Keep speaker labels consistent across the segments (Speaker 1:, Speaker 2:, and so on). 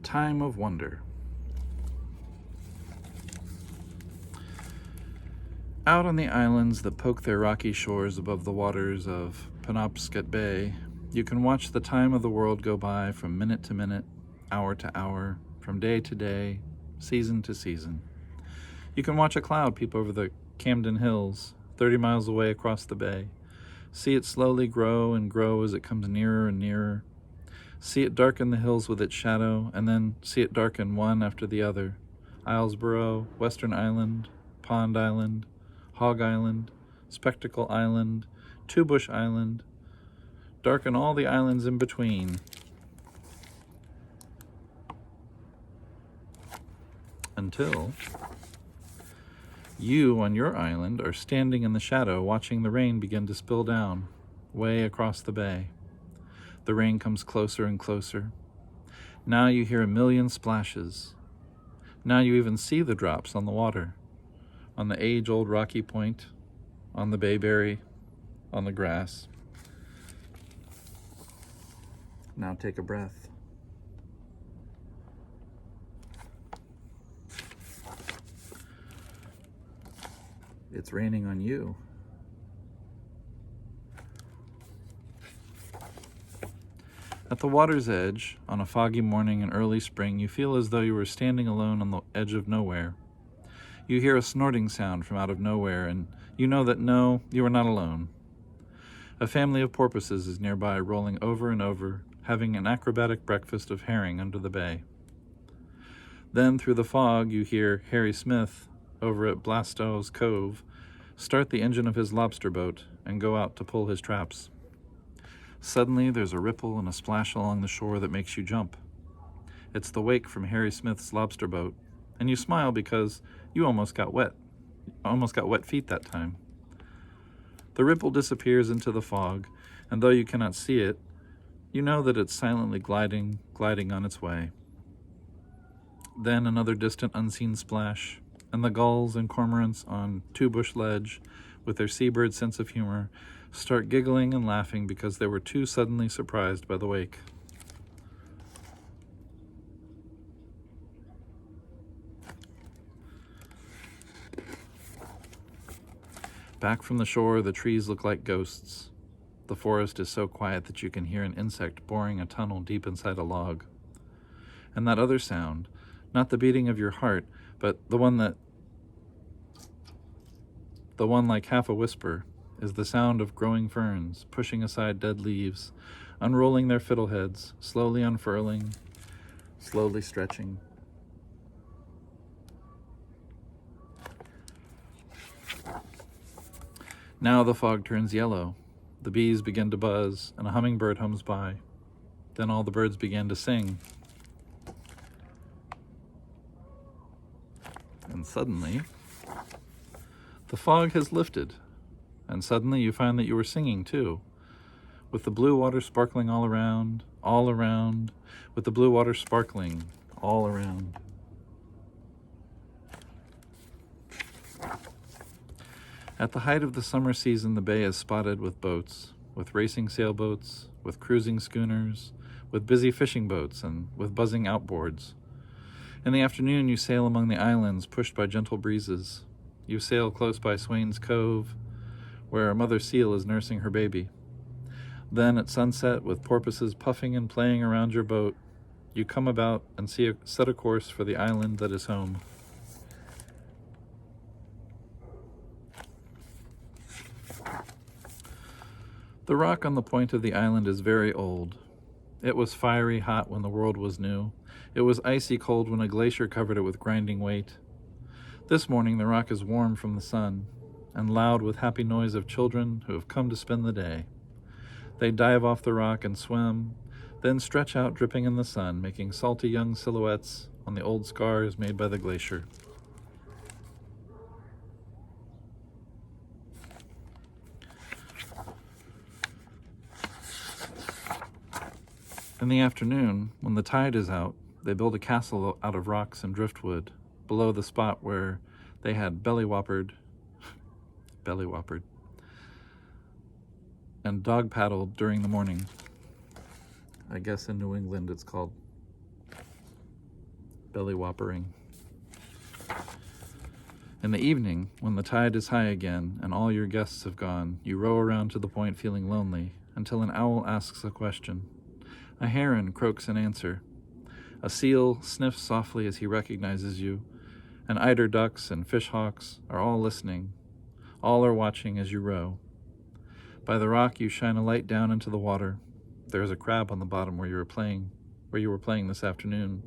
Speaker 1: Time of Wonder. Out on the islands that poke their rocky shores above the waters of Penobscot Bay, you can watch the time of the world go by from minute to minute, hour to hour, from day to day, season to season. You can watch a cloud peep over the Camden Hills, 30 miles away across the bay. See it slowly grow and grow as it comes nearer and nearer. See it darken the hills with its shadow, and then see it darken one after the other. Islesboro, Western Island, Pond Island, Hog Island, Spectacle Island, Two Bush Island, darken all the islands in between. Until you on your island are standing in the shadow watching the rain begin to spill down, way across the bay. The rain comes closer and closer. Now you hear a million splashes. Now you even see the drops on the water, on the age-old rocky point, on the bayberry, on the grass. Now take a breath. It's raining on you. At the water's edge, on a foggy morning in early spring, you feel as though you were standing alone on the edge of nowhere. You hear a snorting sound from out of nowhere, and you know that no, you are not alone. A family of porpoises is nearby, rolling over and over, having an acrobatic breakfast of herring under the bay. Then, through the fog, you hear Harry Smith, over at Blastow's Cove, start the engine of his lobster boat and go out to pull his traps. Suddenly, there's a ripple and a splash along the shore that makes you jump. It's the wake from Harry Smith's lobster boat, and you smile because you almost got wet feet that time. The ripple disappears into the fog, and though you cannot see it, you know that it's silently gliding on its way. Then another distant unseen splash, and the gulls and cormorants on Two Bush Ledge, with their seabird sense of humor, start giggling and laughing because they were too suddenly surprised by the wake. Back from the shore, the trees look like ghosts. The forest is so quiet that you can hear an insect boring a tunnel deep inside a log. And that other sound, not the beating of your heart, but the one like half a whisper, is the sound of growing ferns pushing aside dead leaves, unrolling their fiddleheads, slowly unfurling, slowly stretching. Now the fog turns yellow. The bees begin to buzz, and a hummingbird hums by. Then all the birds begin to sing. And suddenly, the fog has lifted, and suddenly you find that you were singing too, with the blue water sparkling all around, with the blue water sparkling all around. At the height of the summer season, the bay is spotted with boats, with racing sailboats, with cruising schooners, with busy fishing boats, and with buzzing outboards. In the afternoon, you sail among the islands, pushed by gentle breezes. You sail close by Swain's Cove, where a mother seal is nursing her baby. Then at sunset, with porpoises puffing and playing around your boat, you come about and set a course for the island that is home. The rock on the point of the island is very old. It was fiery hot when the world was new. It was icy cold when a glacier covered it with grinding weight. This morning the rock is warm from the sun, and loud with happy noise of children who have come to spend the day. They dive off the rock and swim, then stretch out dripping in the sun, making salty young silhouettes on the old scars made by the glacier. In the afternoon, when the tide is out, they build a castle out of rocks and driftwood, below the spot where they had belly whoppered, and dog paddled during the morning. I guess in New England it's called belly whoppering. In the evening, when the tide is high again and all your guests have gone, you row around to the point feeling lonely until an owl asks a question. A heron croaks an answer. A seal sniffs softly as he recognizes you, and eider ducks and fishhawks are all listening. All are watching as you row. By the rock you shine a light down into the water. There is a crab on the bottom where you were playing this afternoon.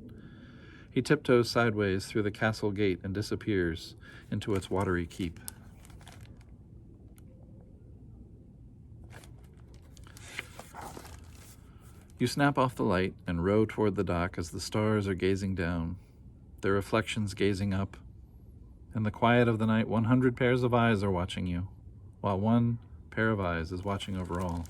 Speaker 1: He tiptoes sideways through the castle gate and disappears into its watery keep. You snap off the light and row toward the dock as the stars are gazing down, their reflections gazing up. In the quiet of the night, 100 pairs of eyes are watching you, while one pair of eyes is watching over all.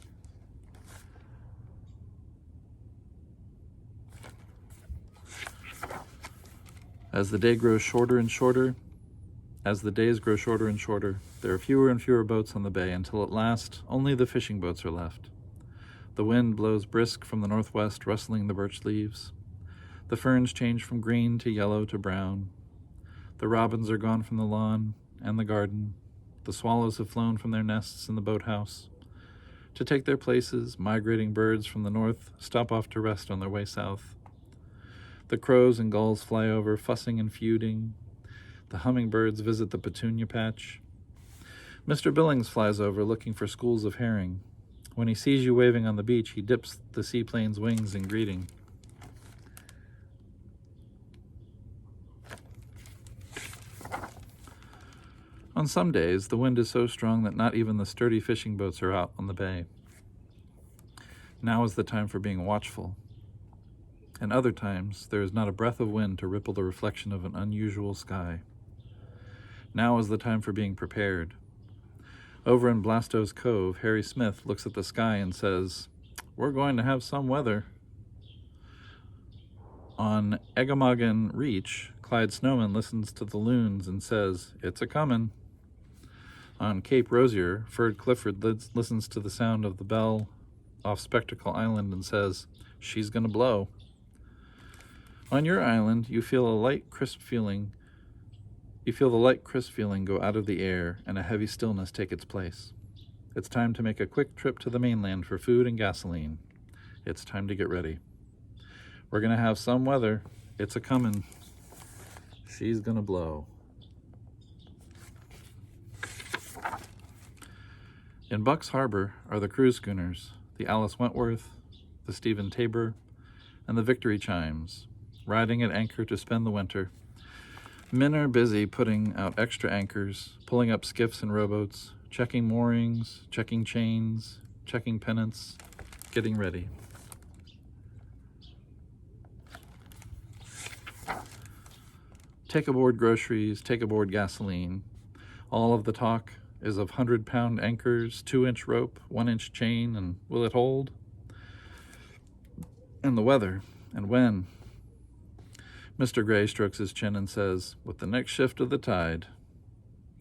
Speaker 1: As the days grow shorter and shorter, there are fewer and fewer boats on the bay until at last only the fishing boats are left. The wind blows brisk from the northwest, rustling the birch leaves. The ferns change from green to yellow to brown. The robins are gone from the lawn and the garden. The swallows have flown from their nests in the boathouse. To take their places, migrating birds from the north stop off to rest on their way south. The crows and gulls fly over, fussing and feuding. The hummingbirds visit the petunia patch. Mr. Billings flies over, looking for schools of herring. When he sees you waving on the beach, he dips the seaplane's wings in greeting. On some days, the wind is so strong that not even the sturdy fishing boats are out on the bay. Now is the time for being watchful. And other times, there is not a breath of wind to ripple the reflection of an unusual sky. Now is the time for being prepared. Over in Blasto's Cove, Harry Smith looks at the sky and says, "We're going to have some weather." On Egomagan Reach, Clyde Snowman listens to the loons and says, "It's a-comin'." On Cape Rosier, Ferd Clifford listens to the sound of the bell off Spectacle Island and says, "She's gonna blow." On your island, you feel the light, crisp feeling go out of the air and a heavy stillness take its place. It's time to make a quick trip to the mainland for food and gasoline. It's time to get ready. We're gonna have some weather. It's a-comin'. She's gonna blow. In Bucks Harbor are the cruise schooners, the Alice Wentworth, the Stephen Tabor, and the Victory Chimes, riding at anchor to spend the winter. Men are busy putting out extra anchors, pulling up skiffs and rowboats, checking moorings, checking chains, checking pennants, getting ready. Take aboard groceries, take aboard gasoline. All of the talk is of 100-pound anchors, 2-inch rope, 1-inch chain, and will it hold? And the weather, and when. Mr. Gray strokes his chin and says, "With the next shift of the tide,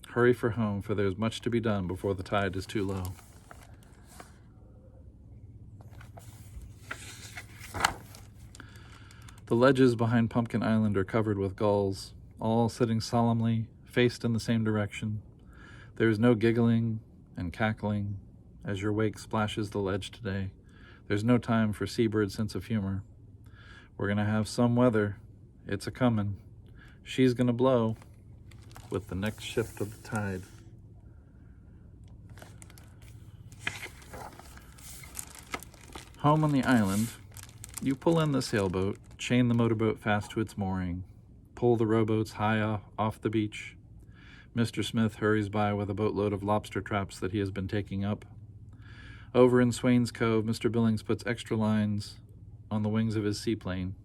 Speaker 1: hurry for home, for there's much to be done before the tide is too low." The ledges behind Pumpkin Island are covered with gulls, all sitting solemnly, faced in the same direction. There is no giggling and cackling as your wake splashes the ledge today. There's no time for seabird sense of humor. We're gonna have some weather. It's a-comin'. She's gonna blow with the next shift of the tide. Home on the island, you pull in the sailboat, chain the motorboat fast to its mooring, pull the rowboats high off the beach. Mr. Smith hurries by with a boatload of lobster traps that he has been taking up. Over in Swain's Cove, Mr. Billings puts extra lines on the wings of his seaplane.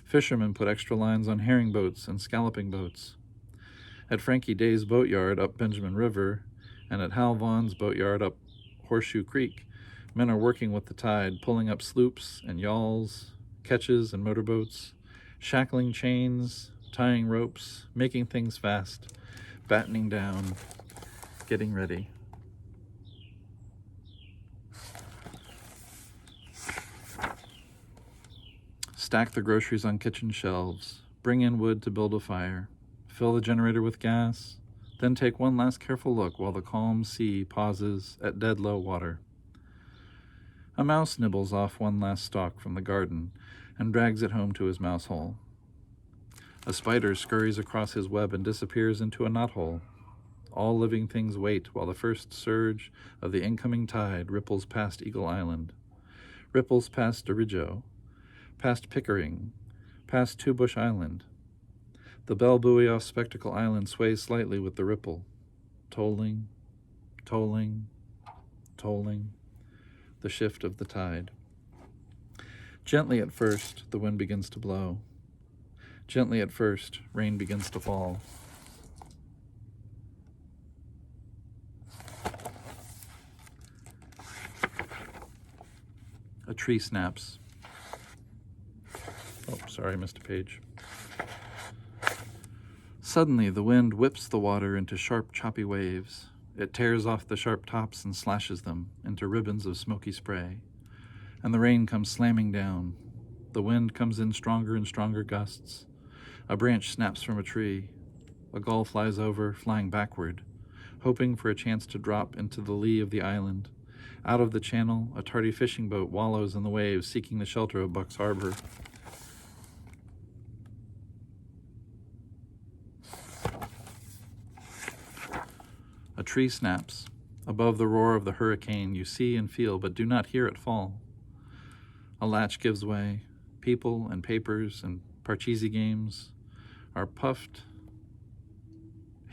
Speaker 1: Fishermen put extra lines on herring boats and scalloping boats. At Frankie Day's boatyard up Benjamin River and at Hal Vaughn's boatyard up Horseshoe Creek, men are working with the tide, pulling up sloops and yawls, ketches and motorboats, shackling chains, tying ropes, making things fast, battening down, getting ready. Stack the groceries on kitchen shelves, Bring in wood to build a fire. Fill the generator with gas. Then take one last careful look while the calm sea pauses at dead low water. A mouse nibbles off one last stalk from the garden and drags it home to his mouse hole. A spider scurries across his web and disappears into a knothole. All living things wait while the first surge of the incoming tide ripples past Eagle Island, ripples past Dirijo, past Pickering, past Two Bush Island. The bell buoy off Spectacle Island sways slightly with the ripple, tolling, tolling, tolling, the shift of the tide. Gently at first, the wind begins to blow. Gently at first, rain begins to fall. A tree snaps. Oh, sorry, I missed a page. Suddenly, the wind whips the water into sharp, choppy waves. It tears off the sharp tops and slashes them into ribbons of smoky spray. And the rain comes slamming down. The wind comes in stronger and stronger gusts. A branch snaps from a tree. A gull flies over, flying backward, hoping for a chance to drop into the lee of the island. Out of the channel, a tardy fishing boat wallows in the waves, seeking the shelter of Buck's Harbor. A tree snaps. Above the roar of the hurricane, you see and feel, but do not hear it fall. A latch gives way. People and papers and Parcheesi games are puffed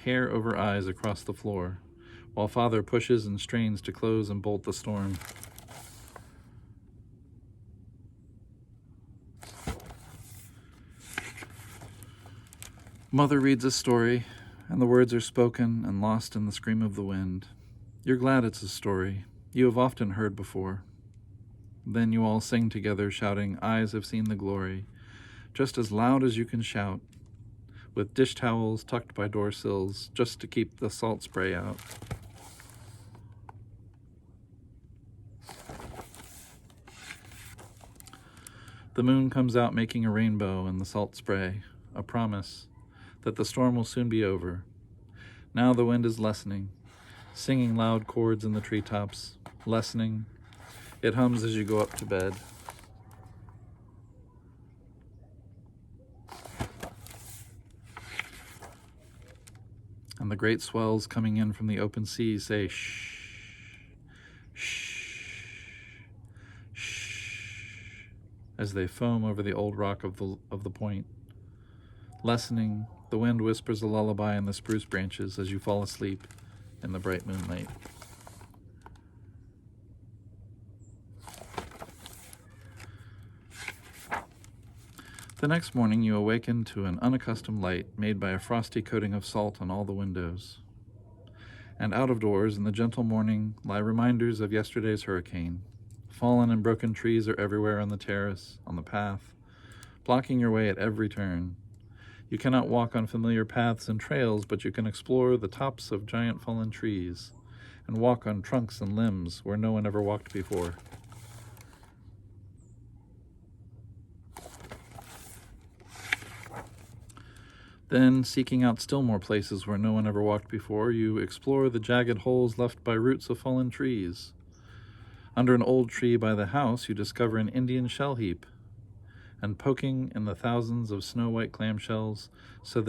Speaker 1: hair over eyes across the floor, while father pushes and strains to close and bolt the storm. Mother reads a story, and the words are spoken and lost in the scream of the wind. You're glad it's a story you have often heard before. Then you all sing together, shouting, "Eyes have seen the glory," just as loud as you can shout, with dish towels tucked by door sills, just to keep the salt spray out. The moon comes out making a rainbow in the salt spray, a promise that the storm will soon be over. Now the wind is lessening, singing loud chords in the treetops, lessening. It hums as you go up to bed. And the great swells coming in from the open sea say shh, shh, shh, as they foam over the old rock of the point. Lessening, the wind whispers a lullaby in the spruce branches as you fall asleep in the bright moonlight. The next morning you awaken to an unaccustomed light made by a frosty coating of salt on all the windows. And out of doors in the gentle morning lie reminders of yesterday's hurricane. Fallen and broken trees are everywhere on the terrace, on the path, blocking your way at every turn. You cannot walk on familiar paths and trails, but you can explore the tops of giant fallen trees and walk on trunks and limbs where no one ever walked before. Then, seeking out still more places where no one ever walked before, you explore the jagged holes left by roots of fallen trees. Under an old tree by the house, you discover an Indian shell heap, and poking in the thousands of snow-white clamshells so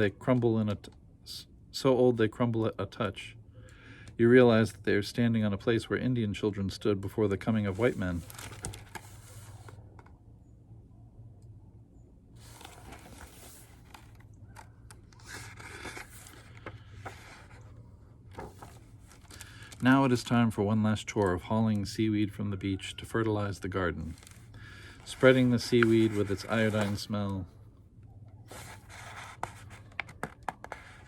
Speaker 1: old they crumble at a touch, you realize that they are standing on a place where Indian children stood before the coming of white men. Now it is time for one last chore of hauling seaweed from the beach to fertilize the garden, spreading the seaweed with its iodine smell.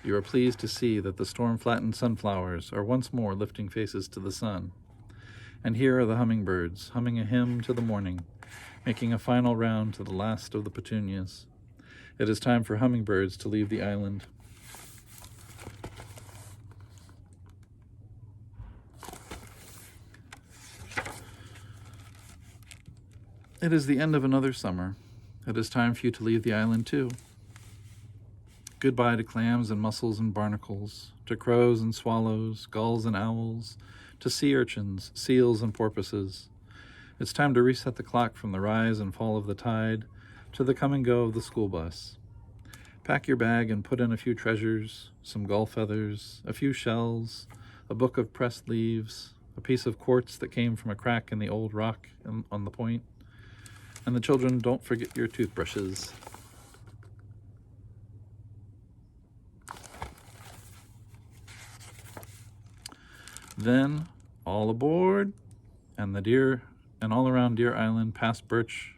Speaker 1: You are pleased to see that the storm-flattened sunflowers are once more lifting faces to the sun. And here are the hummingbirds, humming a hymn to the morning, making a final round to the last of the petunias. It is time for hummingbirds to leave the island. It is the end of another summer. It is time for you to leave the island too. Goodbye to clams and mussels and barnacles, to crows and swallows, gulls and owls, to sea urchins, seals and porpoises. It's time to reset the clock from the rise and fall of the tide to the come and go of the school bus. Pack your bag and put in a few treasures, some gull feathers, a few shells, a book of pressed leaves, a piece of quartz that came from a crack in the old rock on the point. And the children, don't forget your toothbrushes. Then, all aboard, and all around Deer Island, past Birch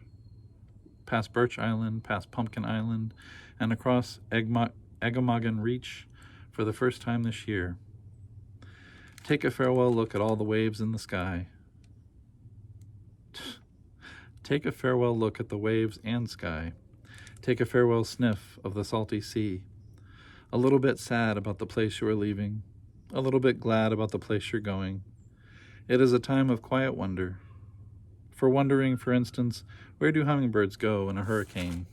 Speaker 1: Island, past Pumpkin Island, and across Eggemogan Reach for the first time this year. Take a farewell look at all the waves in the sky. Take a farewell look at the waves and sky. Take a farewell sniff of the salty sea. A little bit sad about the place you are leaving. A little bit glad about the place you're going. It is a time of quiet wonder. For wondering, for instance, where do hummingbirds go in a hurricane?